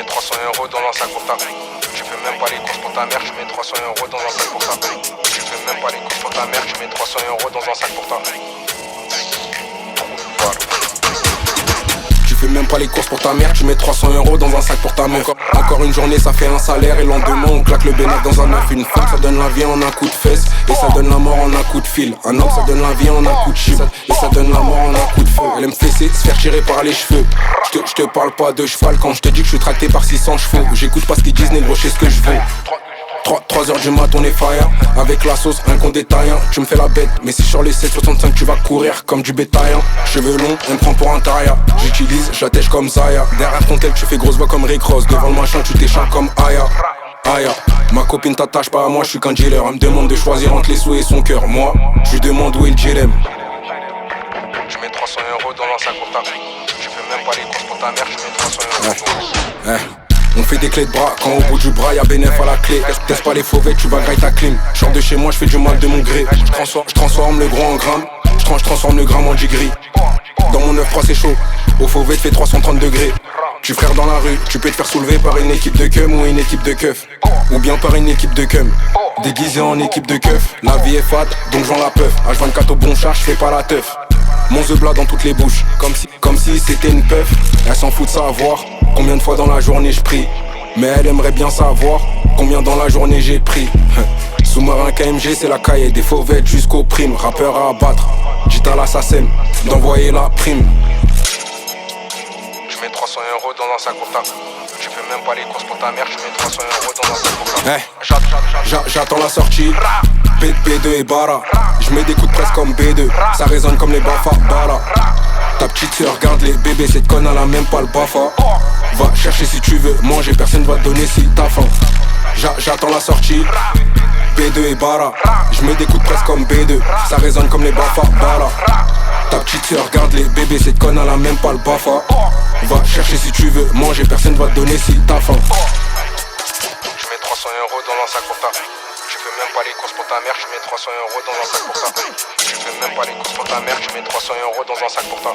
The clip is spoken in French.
mets 300 € dans un sac pour ta. Tu fais même pas les courses pour ta mère, tu mets 300 € dans un sac pour ta. Tu fais même pas les courses pour ta mère, tu mets 300 € dans un sac pour ta. Tu fais même pas les courses pour ta mère, tu mets 300 € dans un sac pour ta mère. Encore une journée, ça fait un salaire et le lendemain on claque le bénéfice dans un œuf. Une femme, ça donne la vie en un coup de fesse et ça donne la mort en un coup de fil. Un homme, ça donne la vie en un coup de chibre et ça donne la mort en un coup de feu. Elle aime fesser, se faire tirer par les cheveux. Je te parle pas de cheval quand je te dis que je suis tracté par 600 chevaux. J'écoute pas ce qu'ils disent, négro, je sais ce que je veux. 3 heures du mat, on est fire. Avec la sauce, un con détaillant. Tu me fais la bête, mais si sur les 765 tu vas courir comme du bétail. Cheveux longs, elle me prend pour un taria. J'utilise, j'attèche comme Zaya. Derrière ton tel, tu fais grosse voix comme Rick Ross. Devant le machin, tu t'échappes comme Aya. Aya, ma copine t'attache pas à moi, je suis qu'un dealer. Elle me demande de choisir entre les sous et son cœur. Moi, je lui demande où est le GLM. Tu mets 300 € dans un sac pour ta. Tu fais même pas les courses pour ta mère, tu mets 300 €. On fait des clés de bras, quand au bout du bras y'a bénéf à la clé. Teste pas les fauvettes, tu vas grailler ta clim. J'sors de chez moi, j'fais du mal de mon gré. J'transforme le gros en gramme, j'transforme le gramme en gris. Dans mon 9-3 c'est chaud, au fauvette fait 330 degrés. Tu frère dans la rue, tu peux te faire soulever par une équipe de cum ou une équipe de keuf. Ou bien par une équipe de cum, déguisé en équipe de keuf. La vie est fat, donc j'en la peuf. H24 au bon chat, j'fais pas la teuf. Mon The Blood dans toutes les bouches, comme si c'était une peuf. Elle s'en fout de savoir combien de fois dans la journée je prie. Mais elle aimerait bien savoir combien dans la journée j'ai pris. Sous-marin KMG c'est la cahier, des fauvettes jusqu'aux primes. Rappeur à abattre, dites à l'assassin d'envoyer la prime. Tu mets 300 € dans un sac pour ta. Tu fais même pas les courses pour ta mère, tu mets 300 € dans un sac pour ta. J'attends la sortie, B2 et Bara. Je mets des coups de presse comme B2, ça résonne comme les Bafa Bala. Ta petite sœur regarde les bébés, cette conne elle a même pas le Bafa. Va chercher si tu veux manger, personne va te donner si t'as faim. J'attends la sortie, B2 et Bara. Je mets des coups de presse comme B2, ça résonne comme les Bafa Bala. Ta petite sœur regarde les bébés, cette conne elle a même pas le Bafa. Va chercher si tu veux manger, personne va te donner si t'as faim. Je mets 300 € dans un sac pour ta. Tu fais même pas les courses pour ta mère, tu mets 300 € dans un sac pour ta. Tu fais même pas les courses pour ta mère, tu mets 300 € dans un sac pour ta.